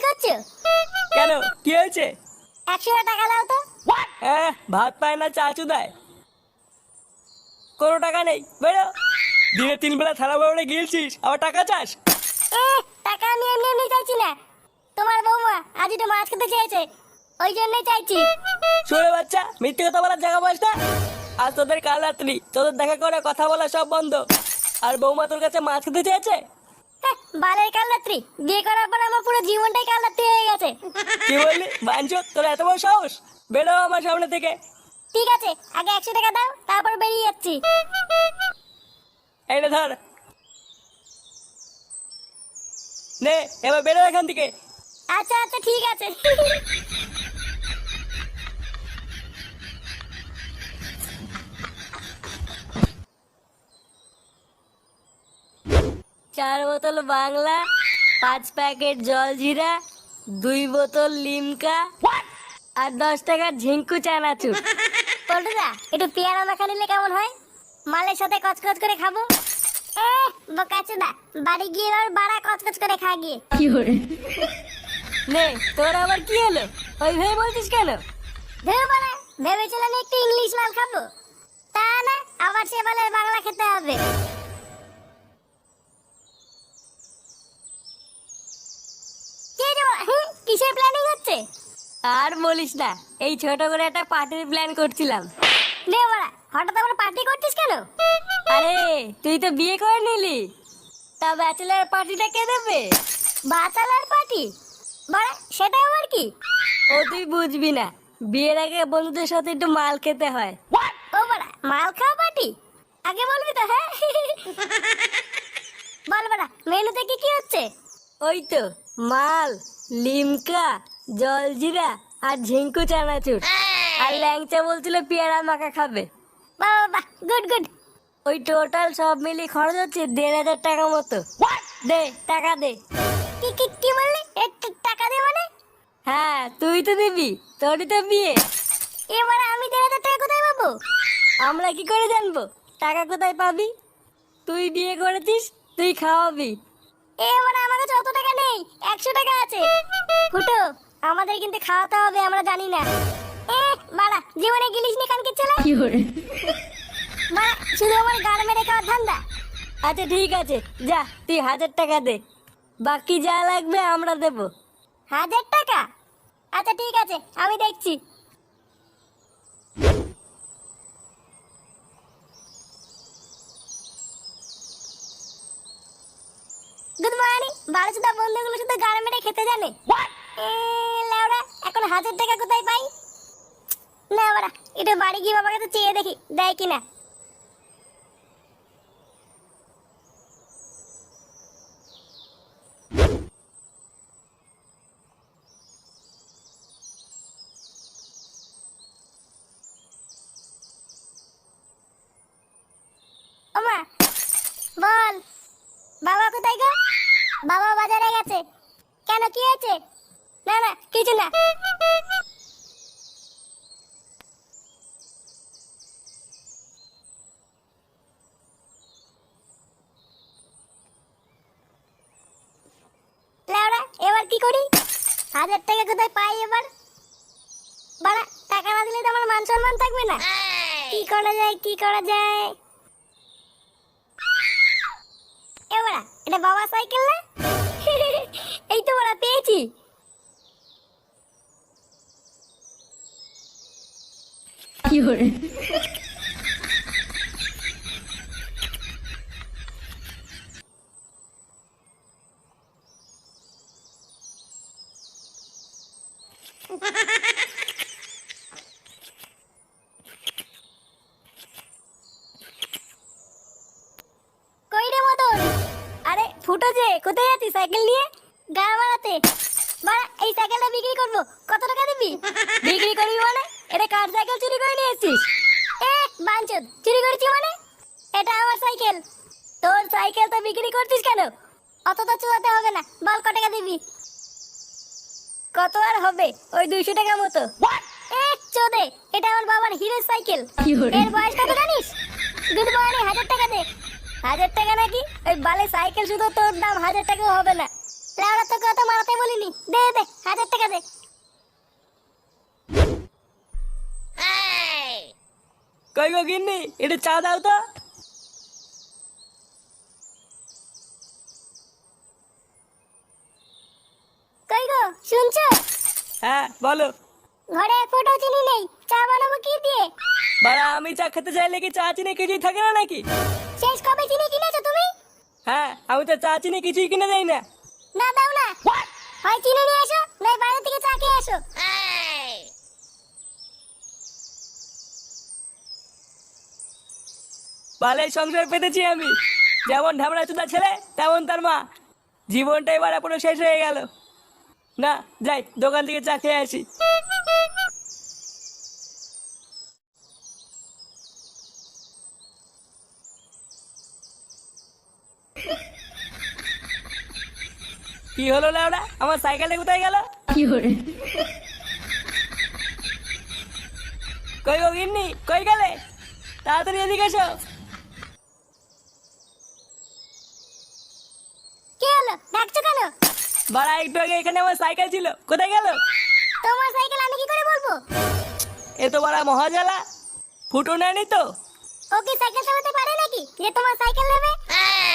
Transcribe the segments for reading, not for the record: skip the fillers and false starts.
করছো? কেন, কি হয়েছে? 100 টাকা দাও তো। হ্যাঁ, ভাত পায় না চাচু দেয়? কোনো টাকা নেই, বেরো। দিনে 3 বেলা থালা বাবড়ে গিলছিস, আবার টাকা চাস? এ, টাকা আমি এমনি এমনি চাইছি না। তোমার বৌমা আজ একটু মাছ খেতে চেয়েছে, ওই জন্যই চাইছি। শুনে বাচ্চা, মিথ্যে কথা বলার জায়গা পাস না। আজ তোদের কাল রাত্রি, তোদের দেখা করে কথা বলা সব বন্ধ। আর বৌমা তোর কাছে মাছ খেতে চেয়েছে? বালের কাল রাত্রি, বিয়ে করার পর আমার পুরো জীবনটাই কাল রাত্রি হয়ে গেছে। কি বললি বাঞ্চো, তোর এত বড় সাহস? বেরো আমার সামনে থেকে। ঠিক আছে, আগে 100 টাকা দাও, তারপর বেরিয়ে যাচ্ছি। এই নে ধর, নে এবার বেরো এখান থেকে। আচ্ছা আচ্ছা, ঠিক আছে। চার বোতল বাংলা, 5 প্যাকেট জলজিরা, 2 বোতল লিমকা, আর 10 টাকার ঝিঙ্কু চানাচুর। পল্টুদা, একটু পেয়ারা মাখা নিলে কেমন হয়? মালের সাথে কচকচ করে খাবো। বোকাচোদা, বাড়ি গিয়ে আর বাড়া কচকচ করে খা গিয়ে। নে, তোর আবার কি হলো? ওই ভেবে বলছিস কেন? ধুর বাড়া, ভেবেছিলাম একটু ইংলিশ মাল খাবো, তা না, আবার সে বলে বাংলা খেতে হবে। কি রে বাড়া, কিসের প্ল্যানিং হচ্ছে? আর বলিস না, এই ছোট করে একটা পার্টির প্ল্যান করছিলাম। নে বাড়া, হঠাৎ আবার পার্টি করছিস কেন? আরে, তুই তো বিয়ে করে নিলি, তা ব্যাচেলার পার্টিটা কে দেবে? বাচালার পার্টি? বাড়া, সেটা আবার কি? ও তুই বুঝবি না, বিয়ের আগে বন্ধুদের সাথে একটু মাল খেতে হয়। ও বাড়া, মাল খাওয়া পার্টি? আগে বলবি তো, হ্যাঁ? বল বাড়া, মেনুতে কি কি হচ্ছে? ওই তো মাল, লিমকা, জলজিরা আর ঝিঙ্কু চানাচুর। আর ল্যাংচা বলছিল পেয়ারা মাখা খাবে। বাহ বাহ, গুড গুড। ওই টোটাল সব মিলিয়ে খরচ হচ্ছে 1,500 টাকা মতো। দে টাকা দে। কি কি কি বললি? টাকা দে মানে? হ্যাঁ, তুই তো দিবি, তোরই তো বিয়ে। এবারে আমি 1,500 টাকা কোথায় পাবো? আমরা কি করে জানবো টাকা কোথায় পাবি? তুই বিয়ে করেছিস, তুই খাওয়াবি। এবারে আমার কাছে অত টাকা নেই, 100 টাকা আছে। ফুটো, আমাদের কিন্তু খাওয়াতে হবে, আমরা জানি না। বাড়া, জীবনে গিলিস নি কানকে ছেলে। বাড়া, শুধু আমার গাল মেরে খাওয়ার ধান্দা। আচ্ছা ঠিক আছে, যা তুই 1,000 টাকা দে, বাকি যা লাগবে আমরা দেবো। 1000 টাকা? আচ্ছা ঠিক আছে, আমি দেখছি। Good morning. বারো সুদ্ধা বন্ধুগুলো শুধু গাল মেরে খেতে জানে। লেওড়া, এখন 1000 টাকা কোথায় পাই? না বাড়া, এটা বাড়ি গিয়ে বাবার কাছে চেয়ে দেখি, দেয় কিনা। ওমা, বল। বাবা কোথায় গো? বাবা বাজারে গেছে। কেন, কি হয়েছে? না না, কিছু না। লেওড়া, এবার কি করি? 1000 টাকা কোথায় পাই এবার? বাড়া, টাকা না দিলে তো আমার মান সম্মান থাকবে না। কি করা যায়, কি করা যায়? এবারা, এটা বাবা সাইকেল না? এই তো বড়া, পেয়েছি। কই রে মদন? আরে ফুটো যে, কোথায় যাচ্ছিস সাইকেল নিয়ে? গা বাড়াতে। বাড়া, এই সাইকেলটা বিক্রি করবো, কত টাকা দিবি? বিক্রি করবি মানে? এটা কার সাইকেল চুরি করে নিয়ে এসেছিস? বাঞ্চদ, চুরি করেছি মানে? এটা আমার সাইকেল। তোর সাইকেল তো বিক্রি করছিস কেন? অত তো চুয়াতে হবে না, বল কত টাকা দিবি? কত আর হবে, ওই 200 টাকা মতো। চোদে, এটা আমার বাবার হিরো সাইকেল। এর বয়স কত জানিস? গুড মর্নিং, 1000 টাকা দে। 1000 টাকা নাকি? ওই বালে সাইকেল শুধু তোর দাম 1000 টাকাও হবে না। লেওড়া, তোকে অত মারাতে বলিনি, দে দে। কই গো গিন্নি, একটু চা দাও তো। কই গো শুনছো? হ্যাঁ বলো। ঘরে এক ফোঁটাও চিনি নেই, চা বানাবো কি দিয়ে? বাড়া আমি চা খেতে চাইলে কি চা চিনি কিছুই থাকে না নাকি? শেষ কবে চিনি কিনেছো তুমি? হ্যাঁ আমি তো চা চিনি কিছুই কিনে দেই না। না দাও না, হয় চিনি নিয়ে এসো নয় বাইরে থেকে চা খেয়ে এসো। ভালোই সংসার পেতেছি আমি, যেমন ঢামড়া চুদা ছেলে তেমন তার মা। জীবনটাই বাড়া পুরো শেষ হয়ে গেল। না যাই দোকান থেকে চা খেয়ে আসি। কি হলো লাউডা, আমার সাইকেলটা কোথায় গেল? কই গো গিন্নি, কই গেলে? তাড়াতাড়ি এদিকে এসো। কি হলো, ডাকছো কেন? বাড়া একটু আগে এখানে আমার সাইকেল ছিল, কোথায় গেল? তোমার সাইকেল আমি কি করে বলবো? এ তো বাড়া মহাজালা, ফুটো নেয়নি তো? ও কি সাইকেল চালাতে পারে নাকি যে তোমার সাইকেল নেবে?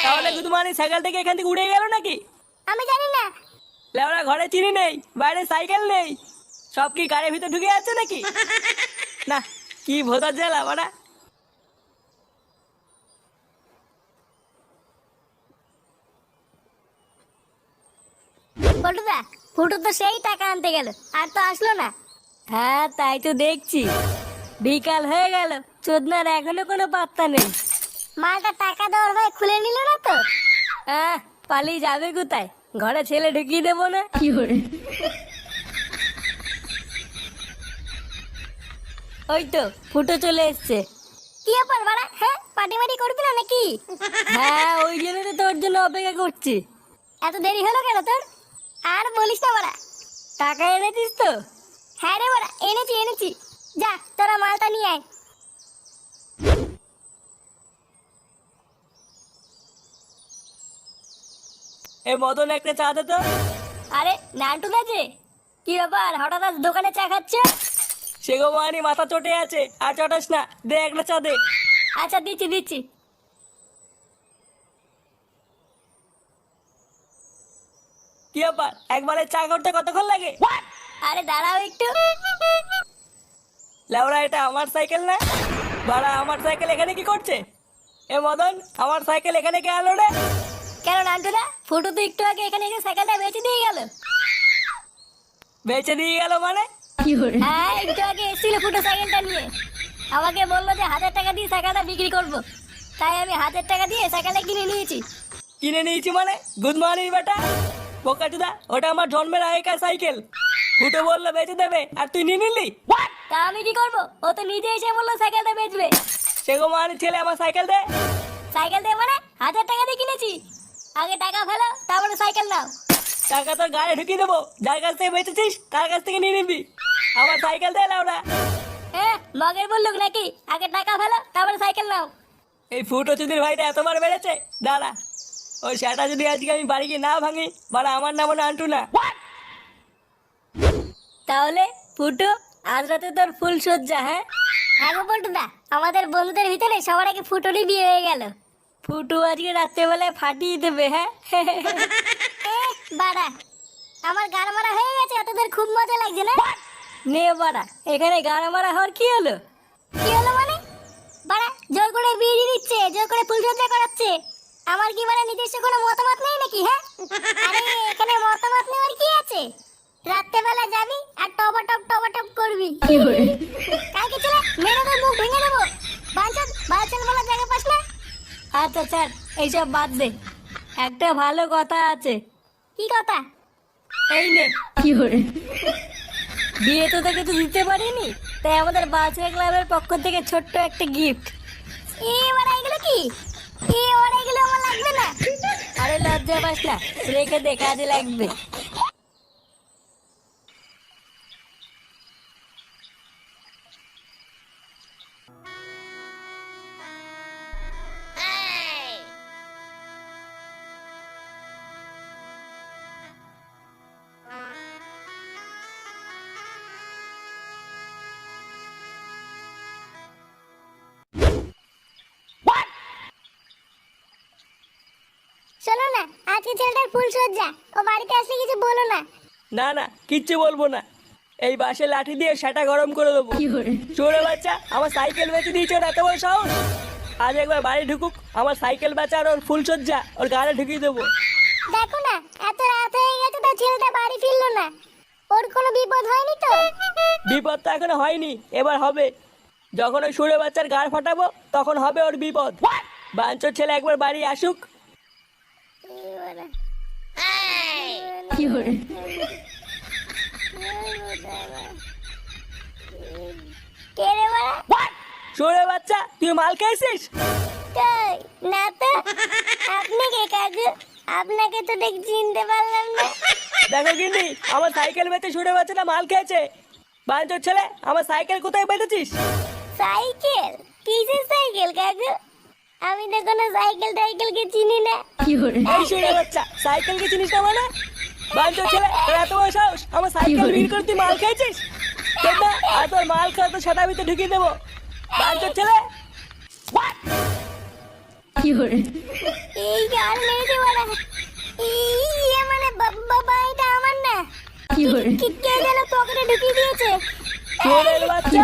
তাহলে গুদমানি সাইকেল থেকে এখান থেকে উড়ে গেল নাকি? আমি জানি না। লেওড়া ঘরে চিনি নেই, বাইরে সাইকেল নেই, সব কি গাড়ির ভিতর ঢুকে যাচ্ছে নাকি? না কি ভোদার জ্বালা বাড়া। বলটুদা, ফুটু তো সেই টাকা আনতে গেল, আর তো আসলো না। হ্যাঁ তাই তো দেখছি, বিকাল হয়ে গেল, চোদনার এখনো কোনো পাত্তা নেই। মালটা টাকা দেওয়ার ভাই খুলে নিল না তো? পালিয়ে যাবে কোথায়, ঘরে ছেলে ঢুকিয়ে দেবো না? ওই তো ফুটো চলে এসছে। কি ব্যাপার বাড়া, হ্যাঁ পার্টি মাটি করবি না নাকি? হ্যাঁ ওই জন্য তো তোর জন্য অপেক্ষা করছি। এত দেরি হলো কেন তোর? আর বলিস না বাড়া। টাকা এনেছিস তো? হ্যাঁ রে বাড়া, এনেছি এনেছি। যা তোরা মালটা নিয়ে আয়। এ মদন একটা চা দে তো। আরে নান্টু দা যে, কি ব্যাপার হঠাৎ আজ দোকানে চা খাচ্ছে? সে গো মানি মাথা চটে আছে, আর চটাস না, দে একটা চা দে। আচ্ছা দিচ্ছি দিচ্ছি। কি ব্যাপার, একবারে চা করতে কতক্ষণ লাগে? আরে দাঁড়াও একটু। লেওড়া এটা আমার সাইকেল না? বাড়া আমার সাইকেল এখানে কি করছে? এ মদন, আমার সাইকেল এখানে কে আলো রে? কেন নান্টু দা, ফুটু তো একটু আগে এখানে এসে সাইকেলটা বেচে দিয়ে গেল। বেচে দিয়ে গেল মানে? হ্যাঁ একটু আগে এসেছিল ফুটু সাইকেলটা নিয়ে। আমাকে বললো যে 1000 টাকা দিয়ে সাইকেলটা বিক্রি করবো, তাই আমি 1000 টাকা দিয়ে সাইকেলটা কিনে নিয়েছি। কিনে নিয়েছি মানে? গুড মর্নিং বেটা বোকা চুদা, ওটা আমার জন্মের আগেকার সাইকেল। ফুটো বললো বেচে দেবে, আর তুই নিয়ে নিলি? তা আমি কি করবো, ও তো নিজে এসে বললো সাইকেলটা বেচবে। সে গো মানি ছেলে, আমার সাইকেল দে। সাইকেল দিয়ে মানে 1000 টাকা দিয়ে কিনেছি। আগে টাকা ফেলো তারপরে সাইকেল নাও। টাকা তোর গায়ে ঢুকিয়ে দেবো, যার কাছ থেকে বেচেছিস তার কাছ থেকে নিয়ে নিবি। আমার সাইকেল দে লাউডা। হ্যাঁ মগের বললুক নাকি, আগে টাকা ফেলো তারপরে সাইকেল নাও। এই ফুটো চুদির ভাইটা এতবার বেড়েছে, দাঁড়া ওই সেটা যদি আজকে আমি বাড়ি গিয়ে না ভাঙি, বাড়া আমার নাম আন্টু না। তাহলে ফুটো আজ রাতে তোর ফুল সজ্জা? হ্যাঁ হ্যাঁ গো বল্টুদা, আমাদের বন্ধুদের ভিতরে সবার আগে ফুটোরই বিয়ে হয়ে গেল। ফুটো আজকে রাত্রেবেলায় ফাটিয়ে দেবে। হ্যাঁ এ বাড়া, আমার গান মারা হয়ে গেছে, তোদের খুব মজা লাগছে না? নে বাড়া, এখানে গান মারা হওয়ার কি হলো? কি হলো মানে? বাড়া জোর করে বিয়ে দিয়ে দিচ্ছে, জোর করে ফুলসজ্জা করাচ্ছে। আমার কি বাড়া নিজস্ব কোনো মতামত নেই নাকি? হ্যাঁ আরে এখানে মতামত নেওয়ার কি আছে? রাত্রেবেলা যাবি আর টপ করবি। কালকে চলে মেরে তোর মুখ ভেঙে দেবো। বালচাল বলার জায়গা পাস না? আচ্ছা ছাড়, এইসব বাদ দে, একটা ভালো কথা আছে। কি কথা? এই নে। বিয়ে তো তোকে তো দিতে পারিনি, তাই আমাদের বাচ্চা ক্লাবের পক্ষ থেকে ছোট্ট একটা গিফট। বাড়া এগুলো কি? এগুলো আমার লাগবে না। আরে লজ্জা পাস না, রেখে দে, কাজে লাগবে। আজকে ছেলেটার ফুল সজ্জা, ও বাড়িতে আসলে কিছু বলো না। না না, কিচ্ছু বলবো না। এই বাসে লাঠি দিয়ে সেটা গরম করে দেবো। চোরে বাচ্চা, আমার সাইকেল বেচে দিয়েছে ওর এত বড় সাহস। আজ একবার বাড়ি ঢুকুক, আমার সাইকেল বেচা আর ওর ফুলসজ্জা ওর গাড়ি ঢুকিয়ে দেবো। দেখো না, এত রাত হয়ে গেছে তো ছেলেটা বাড়ি ফিরলো না। ওর কোনো বিপদ হয়নি তো? বিপদ তো এখনো হয়নি, এবার হবে। যখন ওই সুরে বাচ্চার গাড় ফাটাবো তখন হবে ওর বিপদ। বাঞ্চোর ছেলে একবার বাড়ি আসুক। কে রে বাড়া? সুরে বাচ্চা, তুই মাল খেয়েছিস? কই, না তো। আপনি কে কাকু? আপনাকে তো দেখ চিনতে পারলাম না। দেখো কিন্তু আমার সাইকেল বেচে সুরে বাচ্চাটা মাল খেয়েছে। বাঞ্চোর ছেলে, আমার সাইকেল কোথায় বেচেছিস? সাইকেল? কিসের সাইকেল কাকু? আমি তো কোনো সাইকেল টাইকেলকে চিনি না। এই সুরে বাচ্চা, সাইকেলকে চিনিস না মানে? বাঞ্চোর ছেলে, তোর এত বড় সাহস, আমার সাইকেল বিক্রি করে তুই মাল খেয়েছিস? দেখ না, আর তোর মাল খাওয়া তো সেটা ভিতরে ঢুকিয়ে দেবো। বাঞ্চোর ছেলে, এই গাল মেরেছে বাড়া। এই মানে বাবা, এটা আমার না। কে যেন পকেটে ঢুকিয়ে দিয়েছে। চোরের বাচ্চা,